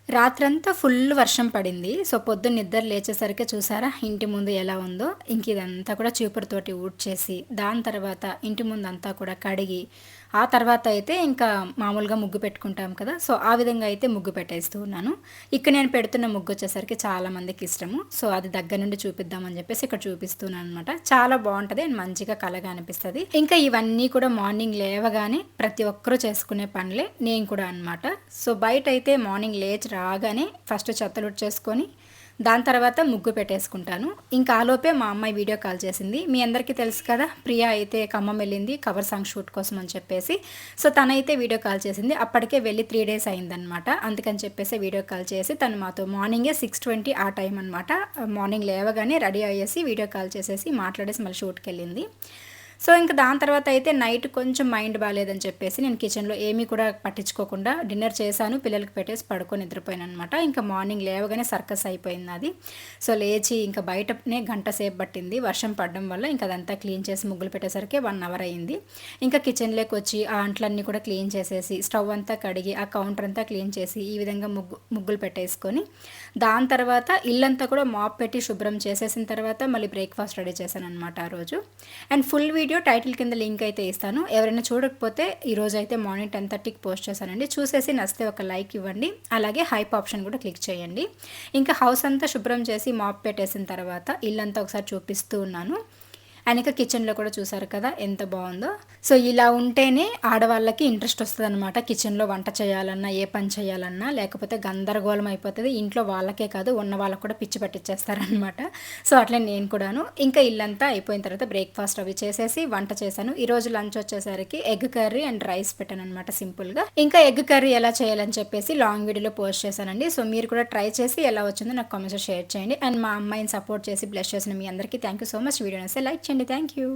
రాత్రంతా ఫుల్ వర్షం పడింది. సో, పొద్దున్న నిద్ర లేచేసరికి చూసారా ఇంటి ముందు ఎలా ఉందో. ఇంక ఇదంతా కూడా చీపురుతోటి ఊడ్చేసి, దాని తర్వాత ఇంటి ముందంతా కూడా కడిగి, ఆ తర్వాత అయితే ఇంకా మామూలుగా ముగ్గు పెట్టుకుంటాం కదా! సో, ఆ విధంగా అయితే ముగ్గు పెట్టేస్తూ ఉన్నాను. ఇక్కడ నేను పెడుతున్న ముగ్గొచ్చేసరికి చాలా మందికి ఇష్టము. సో, అది దగ్గర నుండి చూపిద్దామని చెప్పేసి ఇక్కడ చూపిస్తున్నాననమాట. చాలా బావుంటది అండ్ మంచిగా కళగా అనిపిస్తది. ఇంకా ఇవన్నీ కూడా మార్నింగ్ లేవగానే ప్రతి ఒక్కరు చేసుకునే పనులే. నేను కూడా అనమాట. సో, బయటైతే మార్నింగ్ లేచి రాగానే ఫస్ట్ చెత్తలుడ్చేసుకొని, దాని తర్వాత ముగ్గు పెట్టేసుకుంటాను. ఇంకా ఆలోపే మా అమ్మాయి వీడియో కాల్ చేసింది. మీ అందరికీ తెలుసు కదా! ప్రియా అయితే ఖమ్మం వెళ్ళింది కవర్ సాంగ్ షూట్ కోసం అని చెప్పేసి. సో, తనైతే వీడియో కాల్ చేసింది. అప్పటికే వెళ్ళి 3 డేస్ అయిందనమాట. అందుకని చెప్పేసి వీడియో కాల్ చేసి తను మాతో మార్నింగే 6:20 ఆ టైం అనమాట. మార్నింగ్ లేవగానే రెడీ అయ్యేసి వీడియో కాల్ చేసేసి మాట్లాడేసి మళ్ళీ షూట్‌కెళ్ళింది. సో, ఇంక దాని తర్వాత అయితే నైట్ కొంచెం మైండ్ బాలేదని చెప్పేసి నేను కిచెన్‌లో ఏమీ కూడా పట్టించుకోకుండా డిన్నర్ చేశాను. పిల్లలకి పెట్టేసి పడుకొని నిద్రపోయాననమాట. ఇంకా మార్నింగ్ లేవగానే సర్కస్ అయిపోయింది నాది. సో, లేచి ఇంకా బయటనే గంట సేపు పట్టింది. వర్షం పడడం వల్ల ఇంక అదంతా క్లీన్ చేసి ముగ్గులు పెట్టేసరికి 1 అవర్ అయింది. ఇంకా కిచెన్‌లోకి వచ్చి ఆ అంట్లన్నీ కూడా క్లీన్ చేసేసి, స్టవ్ అంతా కడిగి, ఆ కౌంటర్ అంతా క్లీన్ చేసి, ఈ విధంగా ముగ్గులు పెట్టేసుకొని, దాని తర్వాత ఇల్లంతా కూడా మాప్ పెట్టి శుభ్రం చేసేసిన తర్వాత మళ్ళీ బ్రేక్‌ఫాస్ట్ రెడీ చేశాననమాట ఆ రోజు. అండ్ ఫుల్ వీడియో టైటిల్ కింద లింక్ అయితే ఇస్తాను. ఎవరైనా చూడకపోతే ఈరోజు అయితే మార్నింగ్ 10:30కి పోస్ట్ చేశానండి. చూసేసి నచ్చితే ఒక లైక్ ఇవ్వండి. అలాగే హైప్ ఆప్షన్ కూడా క్లిక్ చేయండి. ఇంకా హౌస్ అంతా శుభ్రం చేసి మాప్ పెట్టేసిన తర్వాత ఇల్లంతా ఒకసారి చూపిస్తూ ఉన్నాను. అండ్ ఇంకా కిచెన్లో కూడా చూసారు కదా ఎంత బాగుందో. సో, ఇలా ఉంటేనే ఆడవాళ్ళకి ఇంట్రెస్ట్ వస్తుందన్నమాట. కిచెన్లో వంట చేయాలన్నా, ఏ పని చేయాలన్నా, లేకపోతే గందరగోళం అయిపోతుంది. ఇంట్లో వాళ్ళకే కాదు ఉన్న వాళ్ళకు కూడా పిచ్చి పట్టించేస్తారనమాట. సో, అట్లే నేను కూడాను. ఇంకా ఇల్లంతా అయిపోయిన తర్వాత బ్రేక్ఫాస్ట్ అవి చేసేసి వంట చేశాను. ఈరోజు లంచ్ వచ్చేసరికి ఎగ్ కర్రీ అండ్ రైస్ పెట్టాను అనమాట సింపుల్గా. ఇంకా ఎగ్ కర్రీ ఎలా చేయాలని చెప్పేసి లాంగ్ వీడియోలో పోస్ట్ చేశానండి. సో, మీరు కూడా ట్రై చేసి ఎలా వచ్చిందో నాకు కామెంట్స్లో షేర్ చేయండి. అండ్ మా అమ్మాయిని సపోర్ట్ చేసి బ్లెస్ చేసిన మీ అందరికీ thank you so much. Video నచ్చితే లైక్ చేయండి. Thank you.